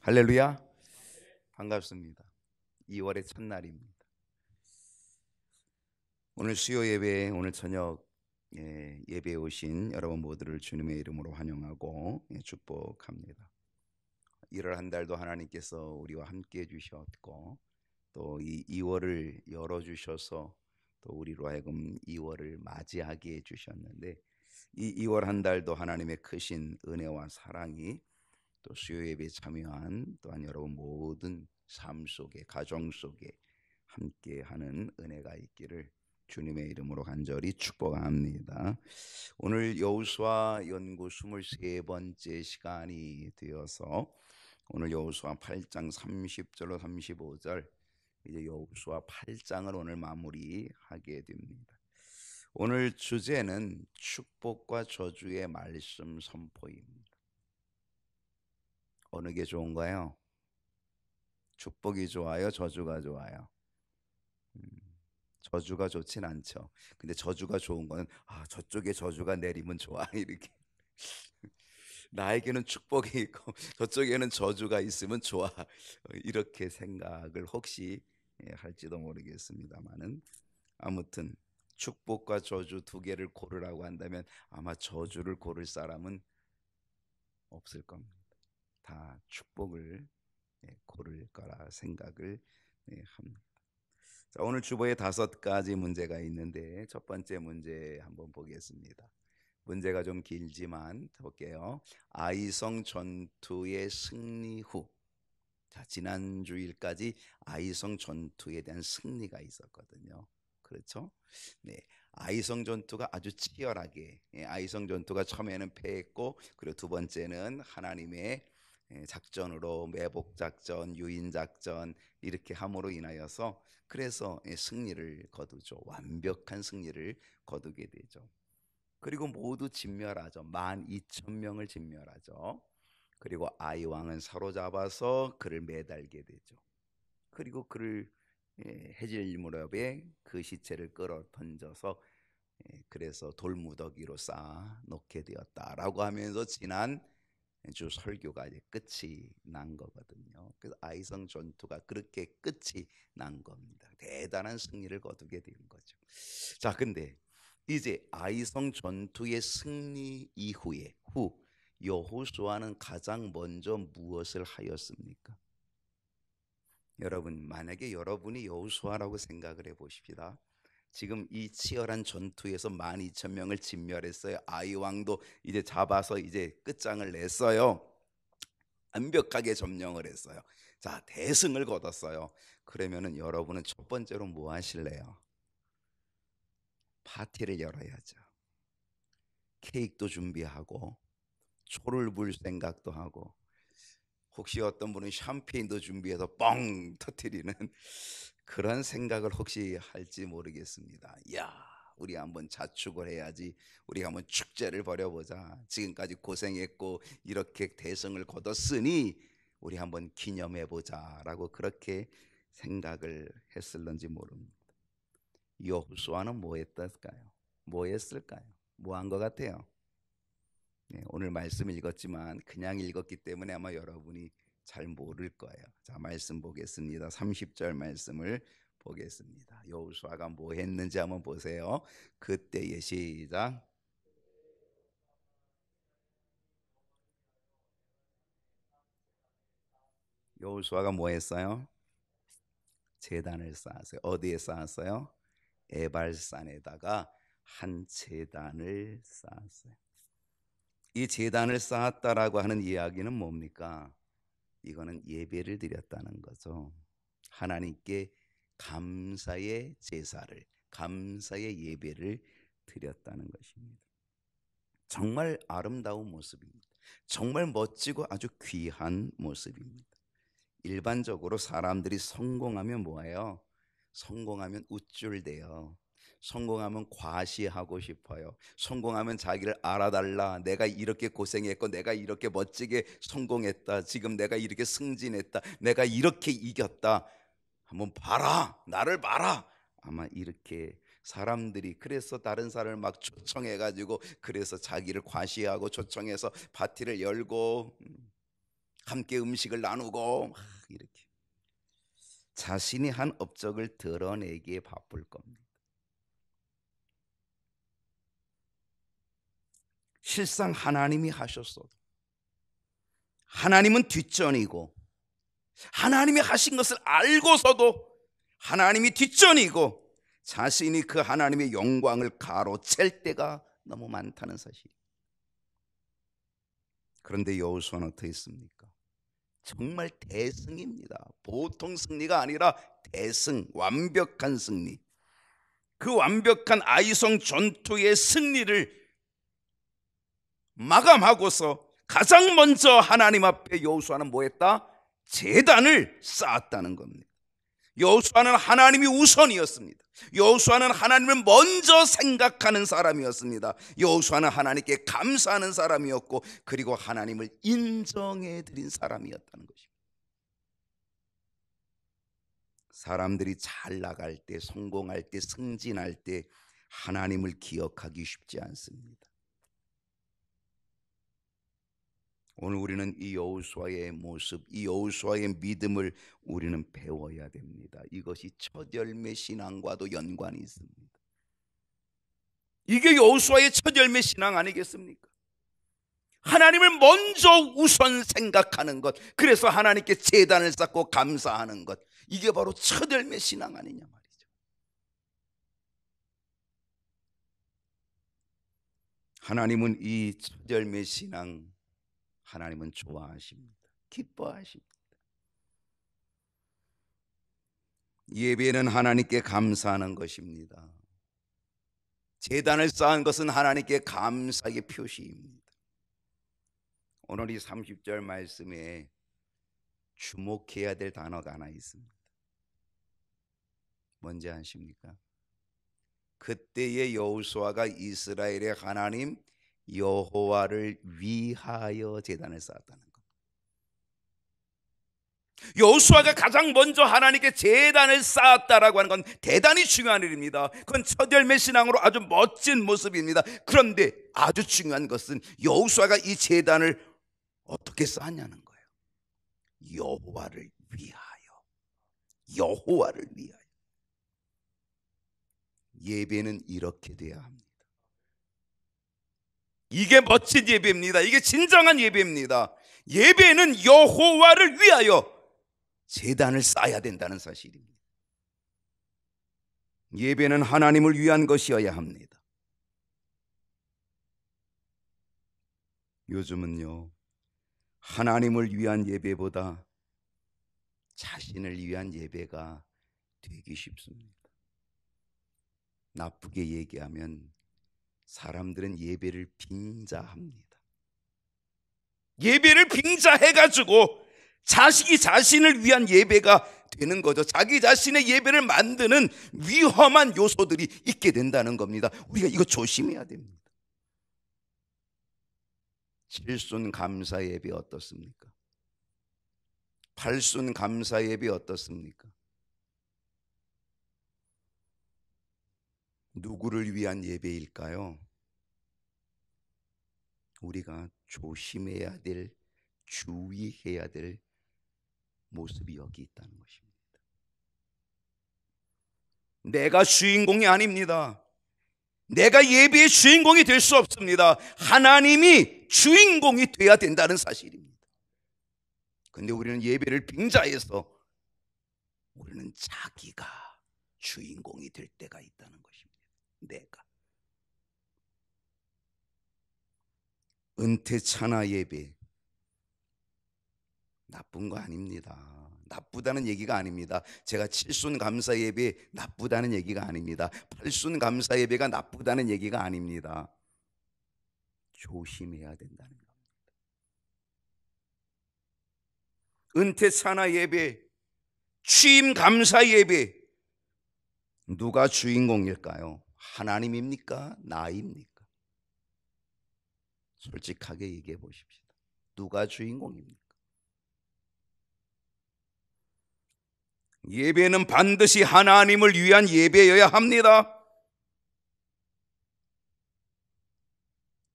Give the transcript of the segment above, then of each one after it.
할렐루야. 반갑습니다. 2월의 첫날입니다. 오늘 수요 예배, 오늘 저녁 예배에 오신 여러분 모두를 주님의 이름으로 환영하고 축복합니다. 1월 한 달도 하나님께서 우리와 함께 해주셨고 또 이 2월을 열어주셔서 또 우리로 하여금 2월을 맞이하게 해주셨는데 이 2월 한 달도 하나님의 크신 은혜와 사랑이 또 수요 예배에 참여한 또한 여러분 모든 삶 속에 가정 속에 함께하는 은혜가 있기를 주님의 이름으로 간절히 축복합니다. 오늘 여호수아 연구 23번째 시간이 되어서 오늘 여호수아 8장 30절로 35절 이제 여호수아 8장을 오늘 마무리하게 됩니다. 오늘 주제는 축복과 저주의 말씀 선포입니다. 어느 게 좋은가요? 축복이 좋아요? 저주가 좋아요? 저주가 좋진 않죠. 근데 저주가 좋은 거는 저쪽에 저주가 내리면 좋아 이렇게 나에게는 축복이 있고 저쪽에는 저주가 있으면 좋아 이렇게 생각을 혹시 할지도 모르겠습니다만은 아무튼 축복과 저주 두 개를 고르라고 한다면 아마 저주를 고를 사람은 없을 겁니다. 다 축복을 고를 거라 생각을 합니다. 자, 오늘 주보에 5가지 문제가 있는데 첫 번째 문제 한번 보겠습니다. 문제가 좀 길지만 볼게요. 아이성 전투의 승리 후. 자, 지난 주일까지 아이성 전투에 대한 승리가 있었거든요. 그렇죠? 네. 아이성 전투가 아주 치열하게 아이성 전투가 처음에는 패했고 그리고 두 번째는 하나님의 작전으로 매복 작전, 유인 작전 이렇게 함으로 인하여서 그래서 승리를 거두죠. 완벽한 승리를 거두게 되죠. 그리고 모두 진멸하죠. 12,000명을 진멸하죠. 그리고 아이 왕은 사로잡아서 그를 매달게 되죠. 그리고 그를 해질 무렵에 그 시체를 끌어 던져서 그래서 돌무더기로 쌓아 놓게 되었다라고 하면서 지난 주 설교가 이제 끝이 난 거거든요. 그래서 아이성 전투가 그렇게 끝이 난 겁니다. 대단한 승리를 거두게 된 거죠. 자, 근데 이제 아이성 전투의 승리 이후에 여호수아는 가장 먼저 무엇을 하였습니까? 여러분, 만약에 여러분이 여호수아라고 생각을 해 보십시다. 지금 이 치열한 전투에서 12,000명을 진멸했어요. 아이 왕도 이제 잡아서 이제 끝장을 냈어요. 완벽하게 점령을 했어요. 자, 대승을 거뒀어요. 그러면은 여러분은 첫 번째로 뭐 하실래요? 파티를 열어야죠. 케이크도 준비하고 초를 불 생각도 하고 혹시 어떤 분은 샴페인도 준비해서 뻥 터뜨리는 그런 생각을 혹시 할지 모르겠습니다. 야, 우리 한번 자축을 해야지. 우리 한번 축제를 벌여보자. 지금까지 고생했고 이렇게 대성을 거뒀으니 우리 한번 기념해보자라고 그렇게 생각을 했을런지 모릅니다. 여호수아는 뭐 했을까요? 뭐 했을까요? 뭐 한 것 같아요? 네, 오늘 말씀 읽었지만 그냥 읽었기 때문에 아마 여러분이 잘 모를 거예요. 자, 말씀 보겠습니다. 30절 말씀을 보겠습니다. 여호수아가 뭐 했는지 한번 보세요. 그때의 시작. 여호수아가 뭐 했어요? 제단을 쌓았어요. 어디에 쌓았어요? 에발산에다가 한 제단을 쌓았어요. 이 제단을 쌓았다라고 하는 이야기는 뭡니까? 이거는 예배를 드렸다는 거죠. 하나님께 감사의 제사를, 감사의 예배를 드렸다는 것입니다. 정말 아름다운 모습입니다. 정말 멋지고 아주 귀한 모습입니다. 일반적으로 사람들이 성공하면 뭐예요? 성공하면 우쭐대요. 성공하면 과시하고 싶어요. 성공하면 자기를 알아달라. 내가 이렇게 고생했고 내가 이렇게 멋지게 성공했다. 지금 내가 이렇게 승진했다. 내가 이렇게 이겼다. 한번 봐라. 나를 봐라. 아마 이렇게 사람들이 그래서 다른 사람을 막 초청해 가지고 그래서 자기를 과시하고 초청해서 파티를 열고 함께 음식을 나누고 막 이렇게 자신이 한 업적을 드러내기에 바쁠 겁니다. 실상 하나님이 하셨어도 하나님은 뒷전이고, 하나님이 하신 것을 알고서도 하나님이 뒷전이고 자신이 그 하나님의 영광을 가로챌 때가 너무 많다는 사실. 그런데 여호수아는 어떻게 했습니까? 정말 대승입니다. 보통 승리가 아니라 대승, 완벽한 승리. 그 완벽한 아이성 전투의 승리를 마감하고서 가장 먼저 하나님 앞에 여호수아는 뭐 했다? 제단을 쌓았다는 겁니다. 여호수아는 하나님이 우선이었습니다. 여호수아는 하나님을 먼저 생각하는 사람이었습니다. 여호수아는 하나님께 감사하는 사람이었고, 그리고 하나님을 인정해 드린 사람이었다는 것입니다. 사람들이 잘 나갈 때, 성공할 때, 승진할 때 하나님을 기억하기 쉽지 않습니다. 오늘 우리는 이 여호수아의 모습, 이 여호수아의 믿음을 우리는 배워야 됩니다. 이것이 첫 열매 신앙과도 연관이 있습니다. 이게 여호수아의 첫 열매 신앙 아니겠습니까? 하나님을 먼저 우선 생각하는 것, 그래서 하나님께 제단을 쌓고 감사하는 것, 이게 바로 첫 열매 신앙 아니냐 말이죠. 하나님은 이 첫 열매 신앙, 하나님은 좋아하십니다. 기뻐하십니다. 예배는 하나님께 감사하는 것입니다. 제단을 쌓은 것은 하나님께 감사의 표시입니다. 오늘 이 30절 말씀에 주목해야 될 단어가 하나 있습니다. 뭔지 아십니까? 그때의 여호수아가 이스라엘의 하나님 여호와를 위하여 제단을 쌓았다는 것. 여호수아가 가장 먼저 하나님께 제단을 쌓았다라고 하는 건 대단히 중요한 일입니다. 그건 첫 열매 신앙으로 아주 멋진 모습입니다. 그런데 아주 중요한 것은 여호수아가 이 제단을 어떻게 쌓았냐는 거예요. 여호와를 위하여. 여호와를 위하여. 예배는 이렇게 돼야 합니다. 이게 멋진 예배입니다. 이게 진정한 예배입니다. 예배는 여호와를 위하여 제단을 쌓아야 된다는 사실입니다. 예배는 하나님을 위한 것이어야 합니다. 요즘은요, 하나님을 위한 예배보다 자신을 위한 예배가 되기 쉽습니다. 나쁘게 얘기하면 사람들은 예배를 빙자합니다. 예배를 빙자해가지고 자신을 위한 예배가 되는 거죠. 자기 자신의 예배를 만드는 위험한 요소들이 있게 된다는 겁니다. 우리가 이거 조심해야 됩니다. 칠순 감사 예배 어떻습니까? 팔순 감사 예배 어떻습니까? 누구를 위한 예배일까요? 우리가 조심해야 될, 주의해야 될 모습이 여기 있다는 것입니다. 내가 주인공이 아닙니다. 내가 예배의 주인공이 될 수 없습니다. 하나님이 주인공이 돼야 된다는 사실입니다. 그런데 우리는 예배를 빙자해서 우리는 자기가 주인공이 될 때가 있다는 것입니다. 내가. 은퇴 차나 예배 나쁜 거 아닙니다. 나쁘다는 얘기가 아닙니다. 제가 칠순 감사 예배 나쁘다는 얘기가 아닙니다. 팔순 감사 예배가 나쁘다는 얘기가 아닙니다. 조심해야 된다는 겁니다. 은퇴 차나 예배, 취임 감사 예배, 누가 주인공일까요? 하나님입니까? 나입니까? 솔직하게 얘기해 보십시다. 누가 주인공입니까? 예배는 반드시 하나님을 위한 예배여야 합니다.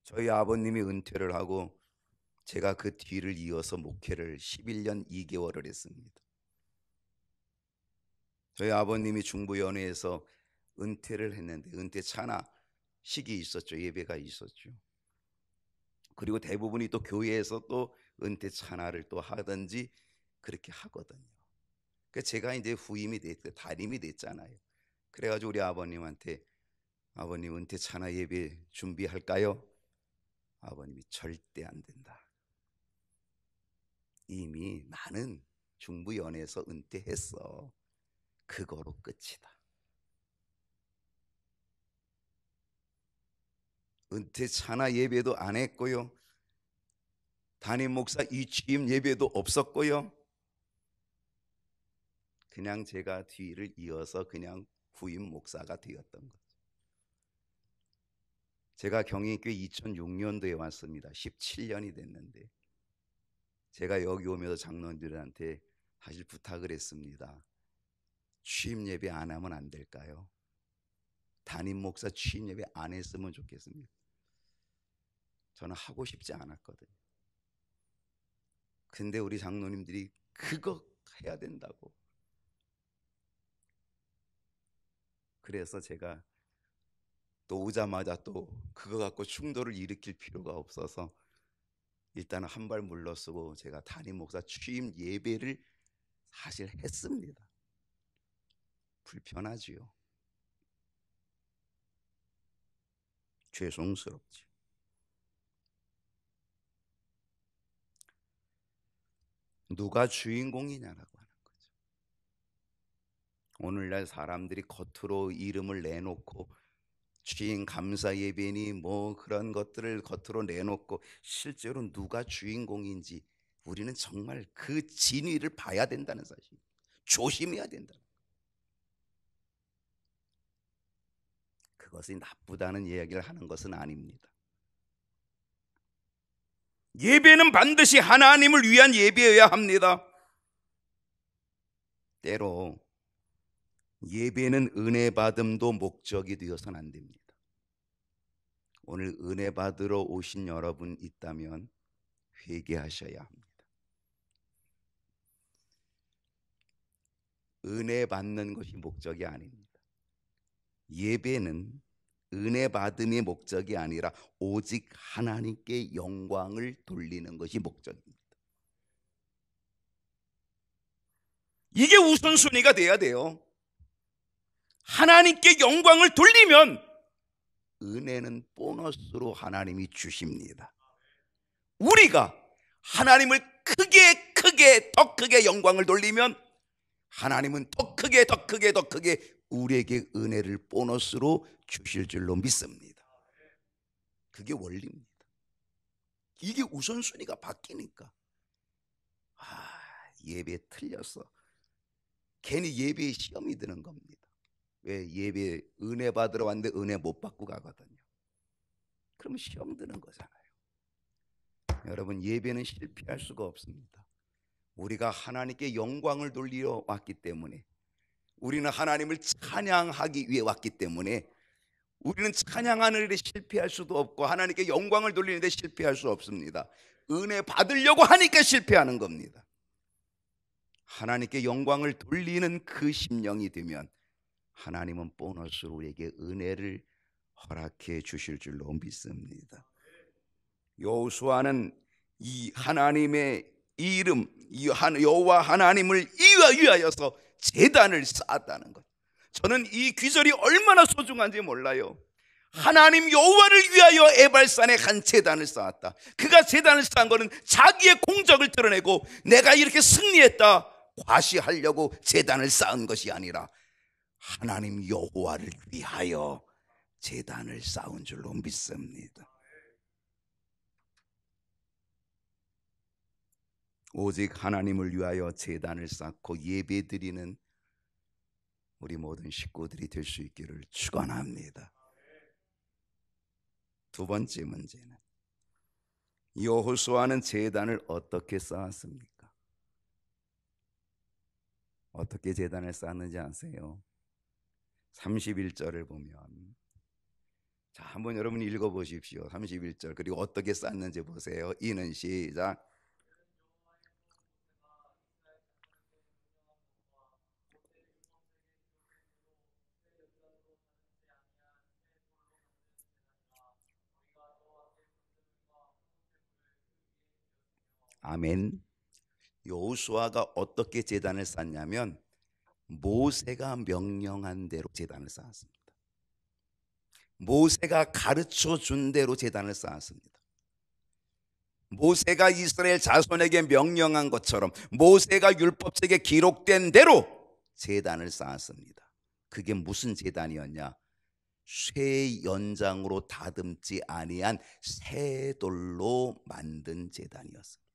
저희 아버님이 은퇴를 하고 제가 그 뒤를 이어서 목회를 11년 2개월을 했습니다. 저희 아버님이 중부연회에서 은퇴를 했는데 은퇴 찬화식이 있었죠. 예배가 있었죠. 그리고 대부분이 또 교회에서 또 은퇴 찬화를 또 하든지 그렇게 하거든요. 그러니까 제가 이제 후임이 담임이 됐잖아요. 그래가지고 우리 아버님한테 아버님 은퇴 찬화 예배 준비할까요? 아버님이 절대 안 된다. 이미 나는 중부연에서 은퇴했어. 그거로 끝이다. 은퇴 찬화 예배도 안 했고요. 담임 목사 이취임 예배도 없었고요. 그냥 제가 뒤를 이어서 그냥 후임 목사가 되었던 거죠. 제가 경인교회 2006년도에 왔습니다. 17년이 됐는데 제가 여기 오면서 장로님들한테 사실 부탁을 했습니다. 취임 예배 안 하면 안 될까요? 담임 목사 취임 예배 안 했으면 좋겠습니다. 저는 하고 싶지 않았거든요. 근데 우리 장로님들이 그거 해야 된다고. 그래서 제가 또 오자마자 또 그거 갖고 충돌을 일으킬 필요가 없어서 일단 한 발 물러서고 제가 담임 목사 취임 예배를 사실 했습니다. 불편하지요. 죄송스럽지. 누가 주인공이냐라고 하는 거죠. 오늘날 사람들이 겉으로 이름을 내놓고 주인 감사 예배니 뭐 그런 것들을 겉으로 내놓고 실제로 누가 주인공인지 우리는 정말 그 진위를 봐야 된다는 사실, 조심해야 된다. 그것이 나쁘다는 이야기를 하는 것은 아닙니다. 예배는 반드시 하나님을 위한 예배여야 합니다. 때로 예배는 은혜 받음도 목적이 되어서는 안 됩니다. 오늘 은혜 받으러 오신 여러분 있다면 회개하셔야 합니다. 은혜 받는 것이 목적이 아닙니다. 예배는 은혜 받음이 목적이 아니라 오직 하나님께 영광을 돌리는 것이 목적입니다. 이게 우선순위가 돼야 돼요. 하나님께 영광을 돌리면 은혜는 보너스로 하나님이 주십니다. 우리가 하나님을 더 크게 영광을 돌리면 하나님은 더 크게 우리에게 은혜를 보너스로 주실 줄로 믿습니다. 그게 원리입니다. 이게 우선순위가 바뀌니까 예배 틀렸어. 괜히 예배에 시험이 드는 겁니다. 왜? 예배 은혜 받으러 왔는데 은혜 못 받고 가거든요. 그러면 시험 드는 거잖아요. 여러분, 예배는 실패할 수가 없습니다. 우리가 하나님께 영광을 돌리러 왔기 때문에, 우리는 하나님을 찬양하기 위해 왔기 때문에 우리는 찬양하는 일에 실패할 수도 없고 하나님께 영광을 돌리는 데 실패할 수 없습니다. 은혜 받으려고 하니까 실패하는 겁니다. 하나님께 영광을 돌리는 그 심령이 되면 하나님은 보너스로 우리에게 은혜를 허락해 주실 줄로 믿습니다. 여호수아는 이 하나님의 이름, 여호와 하나님을 위하여서 제단을 쌓았다는 것. 저는 이 귀절이 얼마나 소중한지 몰라요. 하나님 여호와를 위하여 에발산에 한 제단을 쌓았다. 그가 제단을 쌓은 것은 자기의 공적을 드러내고 내가 이렇게 승리했다 과시하려고 제단을 쌓은 것이 아니라 하나님 여호와를 위하여 제단을 쌓은 줄로 믿습니다. 오직 하나님을 위하여 제단을 쌓고 예배드리는 우리 모든 식구들이 될 수 있기를 축원합니다. 두 번째 문제는 여호수아는 제단을 어떻게 쌓았습니까? 어떻게 제단을 쌓았는지 아세요? 31절을 보면 자, 한번 여러분이 읽어보십시오. 31절. 그리고 어떻게 쌓는지 보세요. 이는 시작. 아멘. 여호수아가 어떻게 제단을 쌓냐면 모세가 명령한 대로 제단을 쌓았습니다. 모세가 가르쳐 준 대로 제단을 쌓았습니다. 모세가 이스라엘 자손에게 명령한 것처럼 모세가 율법책에 기록된 대로 제단을 쌓았습니다. 그게 무슨 제단이었냐? 쇠 연장으로 다듬지 아니한 새 돌로 만든 제단이었습니다.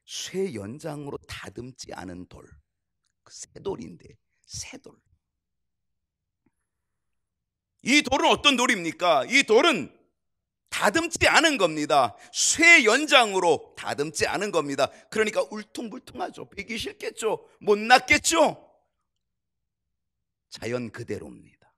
쇠 연장으로 다듬지 않은 돌, 그 새 돌인데, 새 돌. 이 돌은 어떤 돌입니까? 이 돌은 다듬지 않은 겁니다. 쇠 연장으로 다듬지 않은 겁니다. 그러니까 울퉁불퉁하죠. 베기 싫겠죠. 못 났겠죠. 자연 그대로입니다.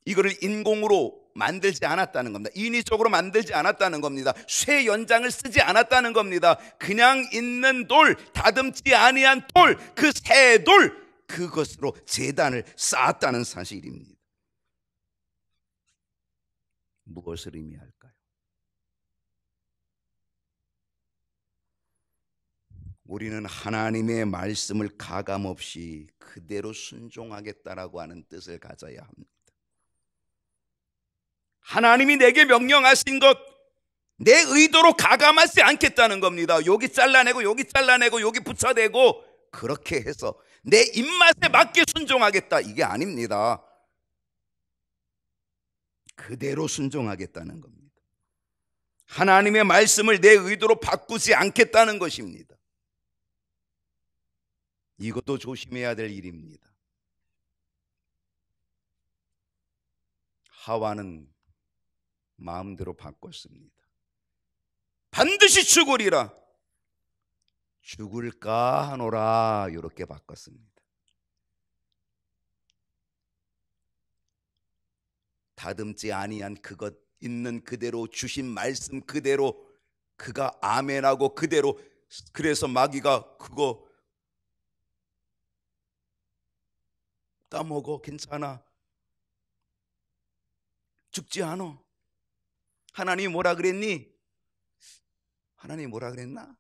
이거를 인공으로 만들지 않았다는 겁니다. 인위적으로 만들지 않았다는 겁니다. 쇠 연장을 쓰지 않았다는 겁니다. 그냥 있는 돌, 다듬지 아니한 돌, 그 새 돌, 그것으로 제단을 쌓았다는 사실입니다. 무엇을 의미할까요? 우리는 하나님의 말씀을 가감없이 그대로 순종하겠다라고 하는 뜻을 가져야 합니다. 하나님이 내게 명령하신 것, 내 의도로 가감하지 않겠다는 겁니다. 여기 잘라내고 여기 잘라내고 여기 붙여대고 그렇게 해서 내 입맛에 맞게 순종하겠다, 이게 아닙니다. 그대로 순종하겠다는 겁니다. 하나님의 말씀을 내 의도로 바꾸지 않겠다는 것입니다. 이것도 조심해야 될 일입니다. 하와는 마음대로 바꿨습니다. 반드시 죽으리라, 죽을까 하노라, 이렇게 바꿨습니다. 다듬지 아니한 그것 있는 그대로 주신 말씀 그대로 그가 아멘하고 그대로, 그래서 마귀가 그거 따먹어, 괜찮아, 죽지 않아. 하나님이 뭐라 그랬니? 하나님이 뭐라 그랬나?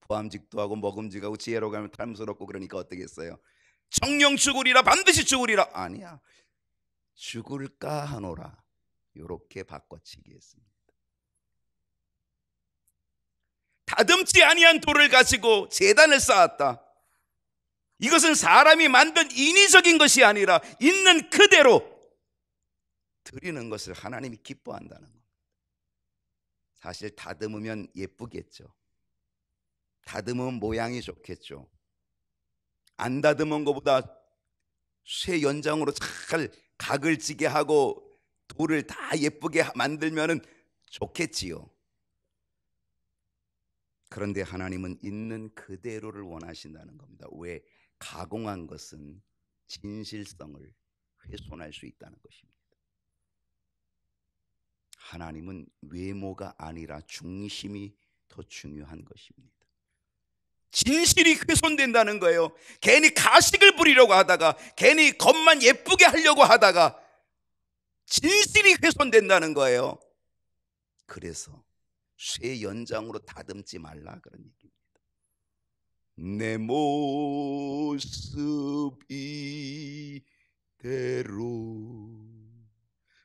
보암직도 하고 먹음직하고 지혜로 가면 탐스럽고, 그러니까 어떻겠어요? 정령 죽으리라, 반드시 죽으리라. 아니야, 죽을까 하노라, 이렇게 바꿔치기 했습니다. 다듬지 아니한 돌을 가지고 제단을 쌓았다. 이것은 사람이 만든 인위적인 것이 아니라 있는 그대로 드리는 것을 하나님이 기뻐한다는 겁니다. 사실 다듬으면 예쁘겠죠. 다듬으면 모양이 좋겠죠. 안 다듬은 것보다 쇠 연장으로 잘 각을 지게 하고 돌을 다 예쁘게 만들면 좋겠지요. 그런데 하나님은 있는 그대로를 원하신다는 겁니다. 왜? 가공한 것은 진실성을 훼손할 수 있다는 것입니다. 하나님은 외모가 아니라 중심이 더 중요한 것입니다. 진실이 훼손된다는 거예요. 괜히 가식을 부리려고 하다가, 괜히 겉만 예쁘게 하려고 하다가 진실이 훼손된다는 거예요. 그래서 쇠 연장으로 다듬지 말라, 그런 얘기입니다. 내 모습 이대로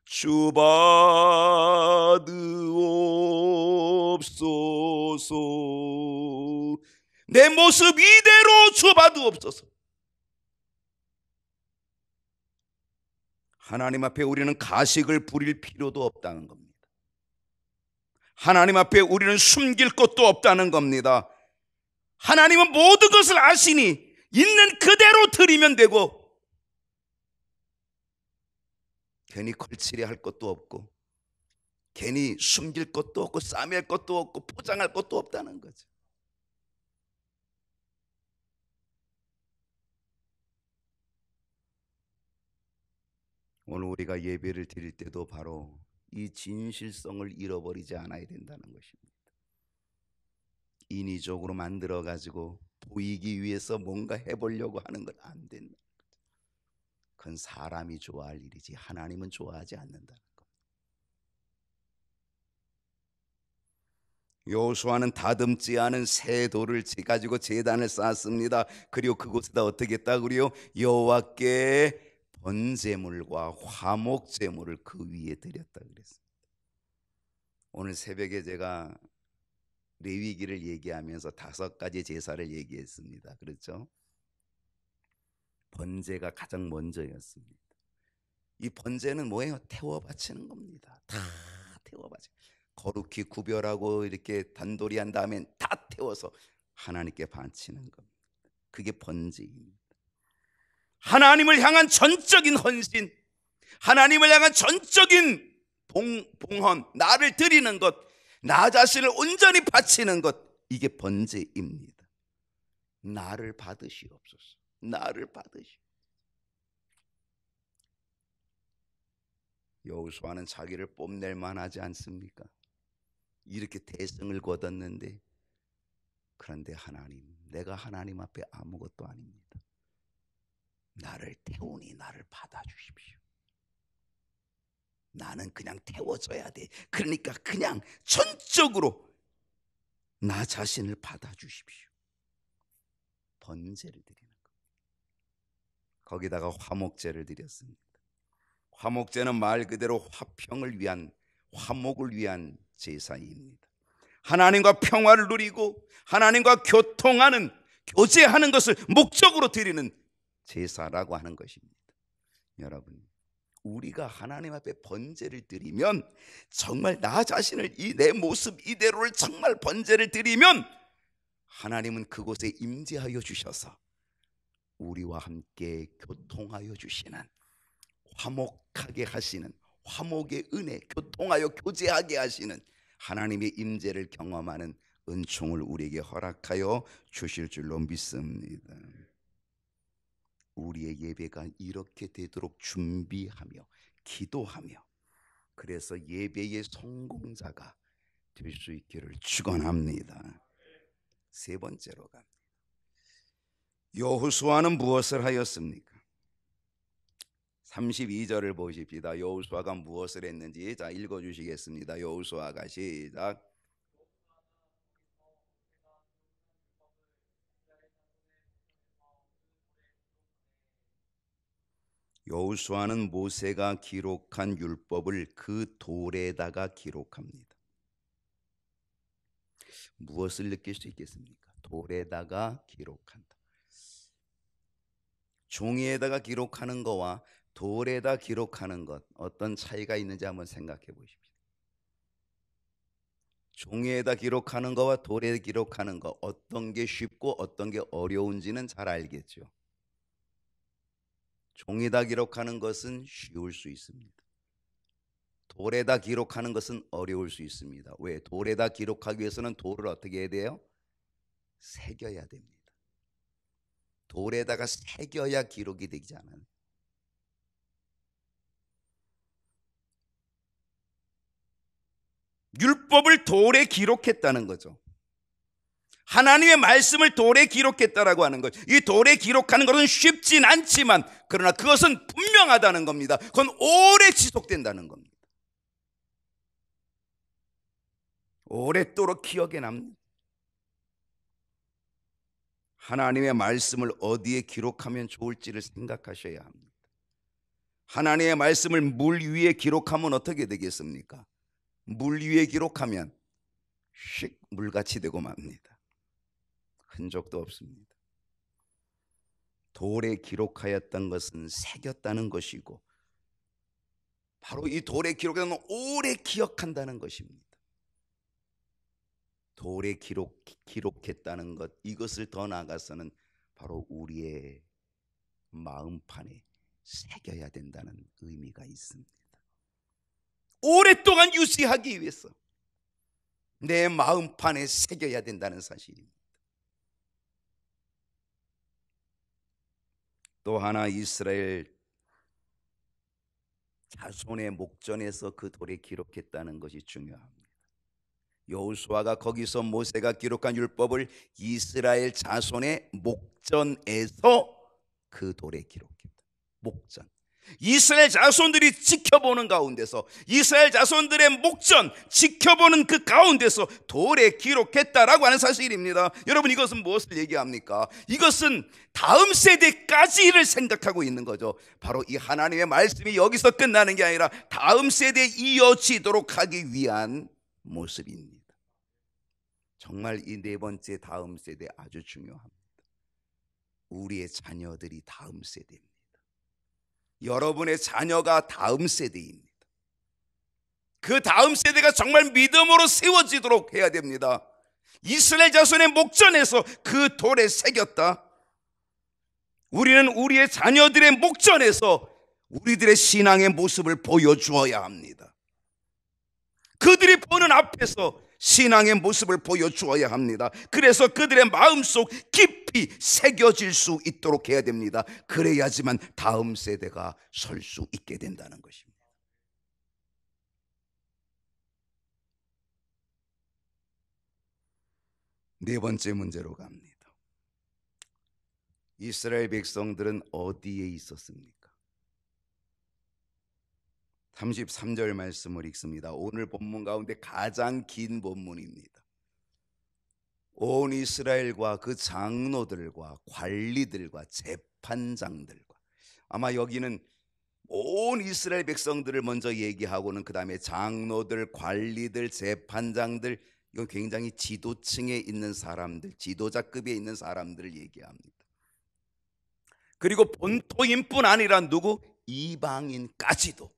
주 받으옵소서. 내 모습 이대로 주 받으옵소서. 하나님 앞에 우리는 가식을 부릴 필요도 없다는 겁니다. 하나님 앞에 우리는 숨길 것도 없다는 겁니다. 하나님은 모든 것을 아시니 있는 그대로 드리면 되고, 괜히 걸칠해 할 것도 없고, 괜히 숨길 것도 없고, 싸맬 것도 없고, 포장할 것도 없다는 거죠. 오늘 우리가 예배를 드릴 때도 바로 이 진실성을 잃어버리지 않아야 된다는 것입니다. 인위적으로 만들어 가지고 보이기 위해서 뭔가 해보려고 하는 건 안 된다. 그건 사람이 좋아할 일이지 하나님은 좋아하지 않는다는 것. 여호수아는 다듬지 않은 새 돌을 가지고 제단을 쌓았습니다. 그리고 그곳에다 어떻게 했다고요? 여호와께 번제물과 화목제물을 그 위에 드렸다 그랬습니다. 오늘 새벽에 제가 레위기를 얘기하면서 5가지 제사를 얘기했습니다. 그렇죠? 번제가 가장 먼저였습니다. 이 번제는 뭐예요? 태워 바치는 겁니다. 다 태워 바치. 거룩히 구별하고 이렇게 단돌이 한 다음에 다 태워서 하나님께 바치는 겁니다. 그게 번제입니다. 하나님을 향한 전적인 헌신, 하나님을 향한 전적인 봉헌, 나를 드리는 것, 나 자신을 온전히 바치는 것, 이게 번제입니다. 나를 받으시옵소서. 나를 받으시옵소서. 여호수아는 자기를 뽐낼 만하지 않습니까? 이렇게 대성을 거뒀는데, 그런데 하나님, 내가 하나님 앞에 아무것도 아닙니다. 나를 태우니 나를 받아주십시오. 나는 그냥 태워져야 돼. 그러니까 그냥 전적으로 나 자신을 받아주십시오. 번제를 드리는 것. 거기다가 화목제를 드렸습니다. 화목제는 말 그대로 화평을 위한, 화목을 위한 제사입니다. 하나님과 평화를 누리고 하나님과 교통하는, 교제하는 것을 목적으로 드리는 제사라고 하는 것입니다. 여러분, 우리가 하나님 앞에 번제를 드리면, 정말 나 자신을, 이 내 모습 이대로를 정말 번제를 드리면 하나님은 그곳에 임재하여 주셔서 우리와 함께 교통하여 주시는, 화목하게 하시는, 화목의 은혜, 교통하여 교제하게 하시는 하나님의 임재를 경험하는 은총을 우리에게 허락하여 주실 줄로 믿습니다. 우리의 예배가 이렇게 되도록 준비하며 기도하며, 그래서 예배의 성공자가 될 수 있기를 축원합니다. 세 번째로 갑니다. 여호수아는 무엇을 하였습니까? 32절을 보십시다. 여호수아가 무엇을 했는지 자 읽어주시겠습니다. 여호수아가 시작. 여호수아는 모세가 기록한 율법을 그 돌에다가 기록합니다. 무엇을 느낄 수 있겠습니까? 돌에다가 기록한다. 종이에다가 기록하는 거와 돌에다 기록하는 것, 어떤 차이가 있는지 한번 생각해 보십시오. 종이에다 기록하는 거와 돌에 기록하는 거, 어떤 게 쉽고 어떤 게 어려운지는 잘 알겠죠. 종이에다 기록하는 것은 쉬울 수 있습니다. 돌에다 기록하는 것은 어려울 수 있습니다. 왜? 돌에다 기록하기 위해서는 돌을 어떻게 해야 돼요? 새겨야 됩니다. 돌에다가 새겨야 기록이 되잖아요. 율법을 돌에 기록했다는 거죠. 하나님의 말씀을 돌에 기록했다라고 하는 거죠. 이 돌에 기록하는 것은 쉽진 않지만, 그러나 그것은 분명하다는 겁니다. 그건 오래 지속된다는 겁니다. 오랫도록 기억에 남는, 하나님의 말씀을 어디에 기록하면 좋을지를 생각하셔야 합니다. 하나님의 말씀을 물 위에 기록하면 어떻게 되겠습니까? 물 위에 기록하면 씩 물같이 되고 맙니다. 흔적도 없습니다. 돌에 기록하였던 것은 새겼다는 것이고, 바로 이 돌에 기록하는 오래 기억한다는 것입니다. 돌에 기록했다는 것, 이것을 더 나아가서는 바로 우리의 마음판에 새겨야 된다는 의미가 있습니다. 오랫동안 유지하기 위해서 내 마음판에 새겨야 된다는 사실입니다. 또 하나, 이스라엘 자손의 목전에서 그 돌에 기록했다는 것이 중요합니다. 여호수아가 거기서 모세가 기록한 율법을 이스라엘 자손의 목전에서 그 돌에 기록했다. 목전. 이스라엘 자손들이 지켜보는 가운데서, 이스라엘 자손들의 목전 지켜보는 그 가운데서 돌에 기록했다라고 하는 사실입니다. 여러분, 이것은 무엇을 얘기합니까? 이것은 다음 세대까지를 생각하고 있는 거죠. 바로 이 하나님의 말씀이 여기서 끝나는 게 아니라 다음 세대에 이어지도록 하기 위한 모습입니다. 정말 이 네 번째 다음 세대 아주 중요합니다. 우리의 자녀들이 다음 세대입니다. 여러분의 자녀가 다음 세대입니다. 그 다음 세대가 정말 믿음으로 세워지도록 해야 됩니다. 이스라엘 자손의 목전에서 그 돌에 새겼다. 우리는 우리의 자녀들의 목전에서 우리들의 신앙의 모습을 보여주어야 합니다. 그들이 보는 앞에서 신앙의 모습을 보여주어야 합니다. 그래서 그들의 마음속 깊이 새겨질 수 있도록 해야 됩니다. 그래야지만 다음 세대가 설 수 있게 된다는 것입니다. 네 번째 문제로 갑니다. 이스라엘 백성들은 어디에 있었습니까? 33절 말씀을 읽습니다. 오늘 본문 가운데 가장 긴 본문입니다. 온 이스라엘과 그 장로들과 관리들과 재판장들과, 아마 여기는 온 이스라엘 백성들을 먼저 얘기하고는 그 다음에 장로들, 관리들, 재판장들, 이건 굉장히 지도층에 있는 사람들, 지도자급에 있는 사람들을 얘기합니다. 그리고 본토인뿐 아니라 누구? 이방인까지도.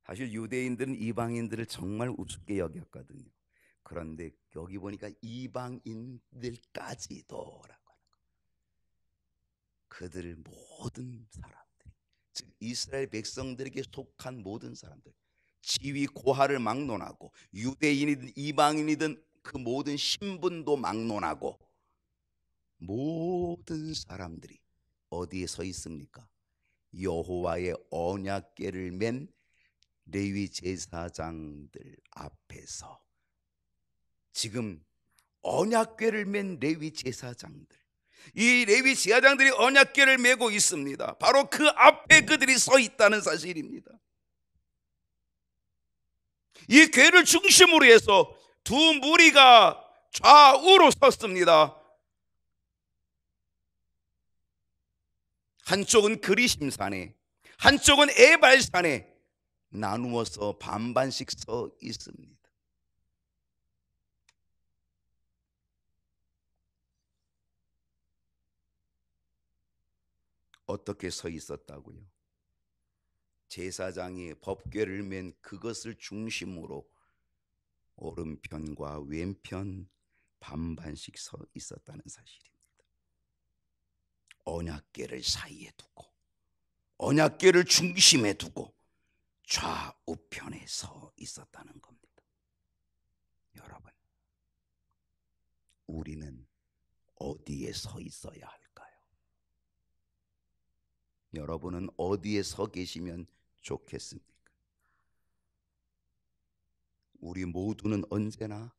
사실 유대인들은 이방인들을 정말 우습게 여겼거든요. 그런데 여기 보니까 이방인들까지도라고 하는 거. 그들 모든 사람들, 즉 이스라엘 백성들에게 속한 모든 사람들, 지위 고하를 막론하고 유대인이든 이방인이든 그 모든 신분도 막론하고 모든 사람들이 어디에 서 있습니까? 여호와의 언약궤를 맨 레위 제사장들 앞에서. 지금 언약궤를 맨 레위 제사장들, 이 레위 제사장들이 언약궤를 메고 있습니다. 바로 그 앞에 그들이 서 있다는 사실입니다. 이 궤를 중심으로 해서 두 무리가 좌우로 섰습니다. 한쪽은 그리심산에, 한쪽은 에발산에 나누어서 반반씩 서 있습니다. 어떻게 서 있었다고요? 제사장이 법궤를 맨 그것을 중심으로 오른편과 왼편 반반씩 서 있었다는 사실입니다. 언약궤를 사이에 두고, 언약궤를 중심에 두고 좌우편에 서 있었다는 겁니다. 여러분, 우리는 어디에 서 있어야 할까요? 여러분은 어디에 서 계시면 좋겠습니까? 우리 모두는 언제나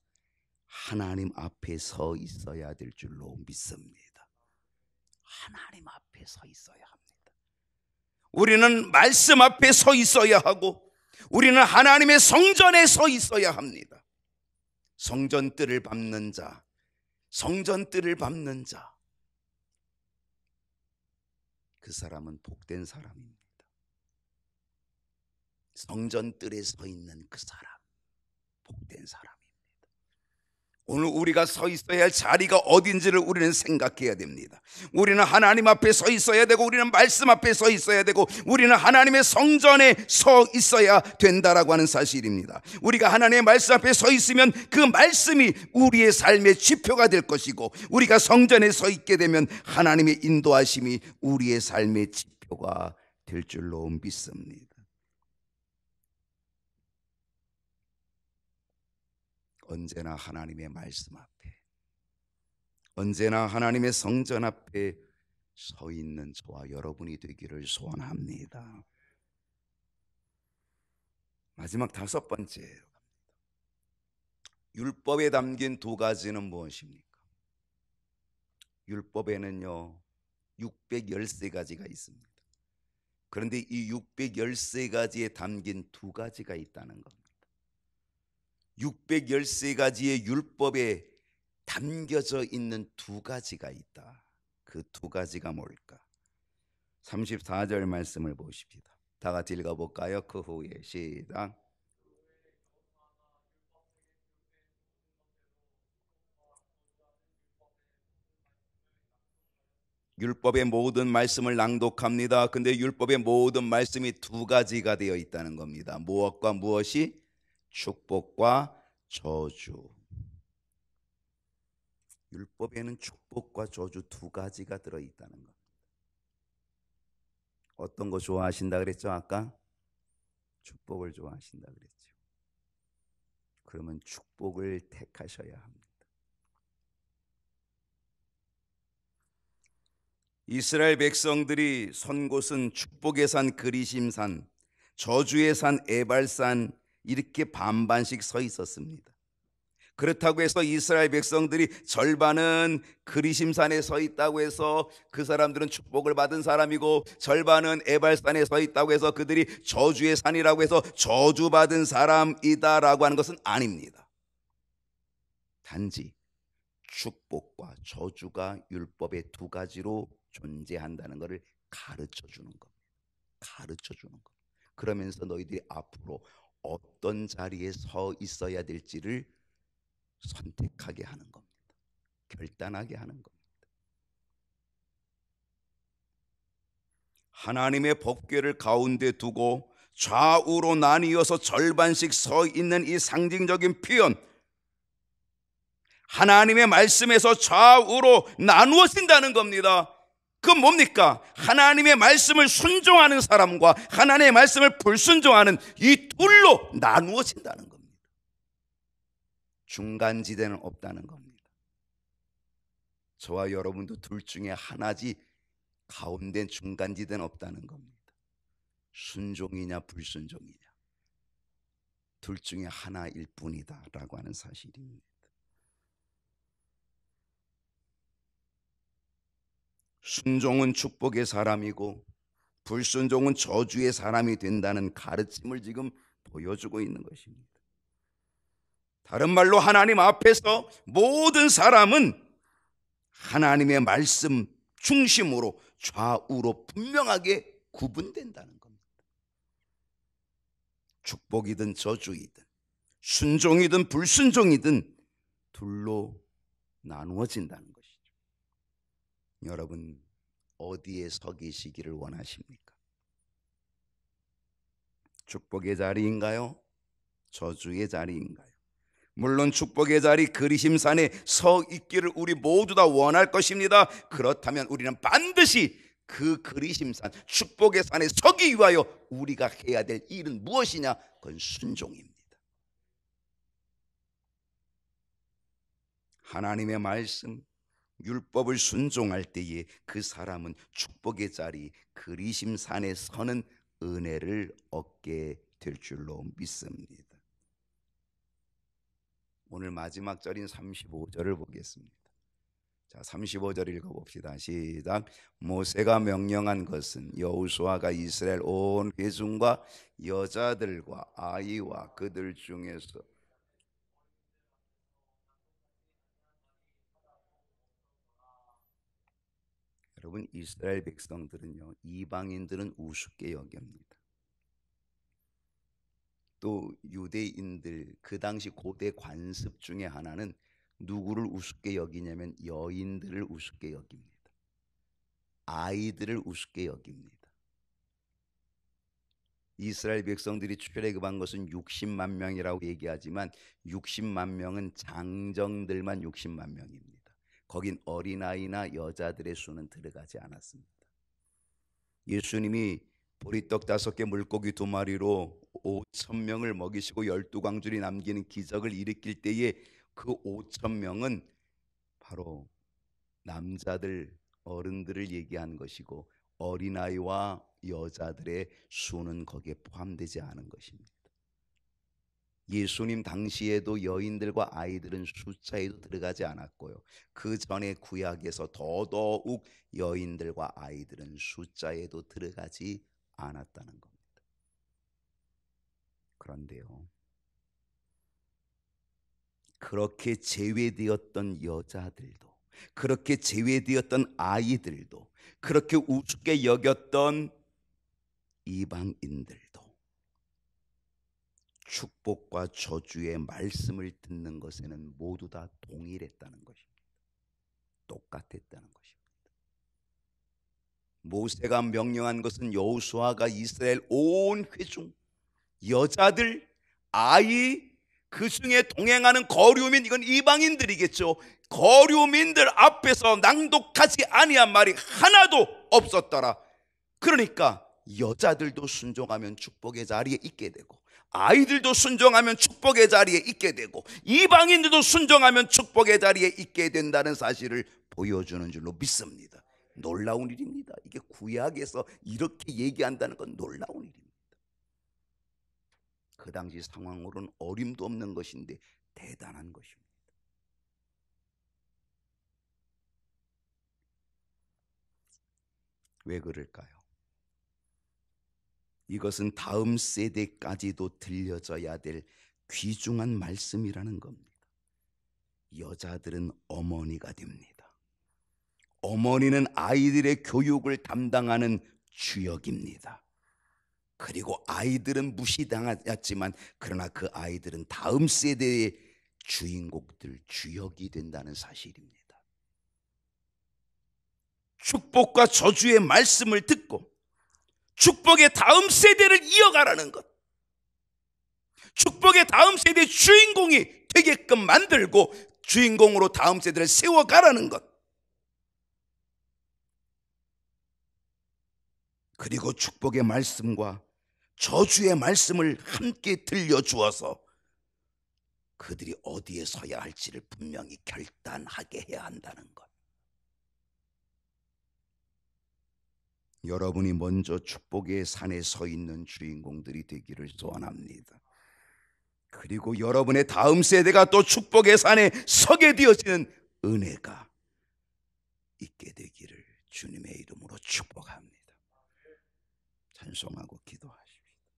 하나님 앞에 서 있어야 될 줄로 믿습니다. 하나님 앞에 서 있어야 합니다. 우리는 말씀 앞에 서 있어야 하고, 우리는 하나님의 성전에 서 있어야 합니다. 성전 뜰을 밟는 자, 성전 뜰을 밟는 자, 그 사람은 복된 사람입니다. 성전 뜰에 서 있는 그 사람, 복된 사람입니다. 오늘 우리가 서 있어야 할 자리가 어딘지를 우리는 생각해야 됩니다. 우리는 하나님 앞에 서 있어야 되고, 우리는 말씀 앞에 서 있어야 되고, 우리는 하나님의 성전에 서 있어야 된다라고 하는 사실입니다. 우리가 하나님의 말씀 앞에 서 있으면 그 말씀이 우리의 삶의 지표가 될 것이고, 우리가 성전에 서 있게 되면 하나님의 인도하심이 우리의 삶의 지표가 될 줄로 믿습니다. 언제나 하나님의 말씀 앞에, 언제나 하나님의 성전 앞에 서 있는 저와 여러분이 되기를 소원합니다. 마지막 다섯 번째예요. 율법에 담긴 두 가지는 무엇입니까? 율법에는요 613가지가 있습니다. 그런데 이 613가지에 담긴 두 가지가 있다는 겁니다. 613가지의 율법에 담겨져 있는 두 가지가 있다. 그 두 가지가 뭘까? 34절 말씀을 보십시다. 다 같이 읽어볼까요? 그 후에 시작. 율법의 모든 말씀을 낭독합니다. 근데 율법의 모든 말씀이 두 가지가 되어 있다는 겁니다. 무엇과 무엇이? 축복과 저주. 율법에는 축복과 저주 두 가지가 들어 있다는 겁니다. 어떤 거 좋아하신다 그랬죠? 아까 축복을 좋아하신다 그랬죠. 그러면 축복을 택하셔야 합니다. 이스라엘 백성들이 선 곳은 축복의 산 그리심산, 저주의 산 에발산, 이렇게 반반씩 서 있었습니다. 그렇다고 해서 이스라엘 백성들이 절반은 그리심산에 서 있다고 해서 그 사람들은 축복을 받은 사람이고, 절반은 에발산에 서 있다고 해서 그들이 저주의 산이라고 해서 저주받은 사람이다라고 하는 것은 아닙니다. 단지 축복과 저주가 율법의 두 가지로 존재한다는 것을 가르쳐 주는 겁니다. 가르쳐 주는 것. 그러면서 너희들이 앞으로 어떤 자리에 서 있어야 될지를 선택하게 하는 겁니다. 결단하게 하는 겁니다. 하나님의 법궤를 가운데 두고 좌우로 나뉘어서 절반씩 서 있는 이 상징적인 표현, 하나님의 말씀에서 좌우로 나누어진다는 겁니다. 그건 뭡니까? 하나님의 말씀을 순종하는 사람과 하나님의 말씀을 불순종하는 이 둘로 나누어진다는 겁니다. 중간지대는 없다는 겁니다. 저와 여러분도 둘 중에 하나지 가운데 중간지대는 없다는 겁니다. 순종이냐 불순종이냐 둘 중에 하나일 뿐이다 라고 하는 사실입니다. 순종은 축복의 사람이고 불순종은 저주의 사람이 된다는 가르침을 지금 보여주고 있는 것입니다. 다른 말로 하나님 앞에서 모든 사람은 하나님의 말씀 중심으로 좌우로 분명하게 구분된다는 겁니다. 축복이든 저주이든 순종이든 불순종이든 둘로 나누어진다는 것이죠. 여러분 어디에 서 계시기를 원하십니까? 축복의 자리인가요? 저주의 자리인가요? 물론 축복의 자리 그리심산에 서 있기를 우리 모두 다 원할 것입니다. 그렇다면 우리는 반드시 그 그리심산 축복의 산에 서기 위하여 우리가 해야 될 일은 무엇이냐? 그건 순종입니다. 하나님의 말씀 율법을 순종할 때에 그 사람은 축복의 자리 그리심산에 서는 은혜를 얻게 될 줄로 믿습니다. 오늘 마지막 절인 35절을 보겠습니다. 자, 35절 읽어봅시다. 시작. 모세가 명령한 것은 여호수아가 이스라엘 온 회중과 여자들과 아이와 그들 중에서 여러분 이스라엘 백성들은요 이방인들은 우습게 여깁니다. 또 유대인들 그 당시 고대 관습 중에 하나는 누구를 우습게 여기냐면 여인들을 우습게 여깁니다. 아이들을 우습게 여깁니다. 이스라엘 백성들이 출애굽한 것은 60만 명이라고 얘기하지만 60만 명은 장정들만 60만 명입니다. 거긴 어린아이나 여자들의 수는 들어가지 않았습니다. 예수님이 보리떡 5개 물고기 2마리로 5천 명을 먹이시고 12광줄이 남기는 기적을 일으킬 때에 그 5천 명은 바로 남자들 어른들을 얘기한 것이고 어린아이와 여자들의 수는 거기에 포함되지 않은 것입니다. 예수님 당시에도 여인들과 아이들은 숫자에도 들어가지 않았고요. 그 전에 구약에서 더더욱 여인들과 아이들은 숫자에도 들어가지 않았다는 겁니다. 그런데요, 그렇게 제외되었던 여자들도, 그렇게 제외되었던 아이들도, 그렇게 우습게 여겼던 이방인들도 축복과 저주의 말씀을 듣는 것에는 모두 다 동일했다는 것입니다. 똑같았다는 것입니다. 모세가 명령한 것은 여호수아가 이스라엘 온 회중, 여자들, 아이, 그 중에 동행하는 거류민, 이건 이방인들이겠죠. 거류민들 앞에서 낭독하지 아니한 말이 하나도 없었더라. 그러니까 여자들도 순종하면 축복의 자리에 있게 되고, 아이들도 순종하면 축복의 자리에 있게 되고, 이방인들도 순종하면 축복의 자리에 있게 된다는 사실을 보여주는 줄로 믿습니다. 놀라운 일입니다. 이게 구약에서 이렇게 얘기한다는 건 놀라운 일입니다. 그 당시 상황으로는 어림도 없는 것인데 대단한 것입니다. 왜 그럴까요? 이것은 다음 세대까지도 들려져야 될 귀중한 말씀이라는 겁니다. 여자들은 어머니가 됩니다. 어머니는 아이들의 교육을 담당하는 주역입니다. 그리고 아이들은 무시당했지만 그러나 그 아이들은 다음 세대의 주인공들, 주역이 된다는 사실입니다. 축복과 저주의 말씀을 듣고 축복의 다음 세대를 이어가라는 것, 축복의 다음 세대의 주인공이 되게끔 만들고 주인공으로 다음 세대를 세워가라는 것, 그리고 축복의 말씀과 저주의 말씀을 함께 들려주어서 그들이 어디에 서야 할지를 분명히 결단하게 해야 한다는 것. 여러분이 먼저 축복의 산에 서 있는 주인공들이 되기를 소원합니다. 그리고 여러분의 다음 세대가 또 축복의 산에 서게 되어지는 은혜가 있게 되기를 주님의 이름으로 축복합니다. 찬송하고 기도하시죠.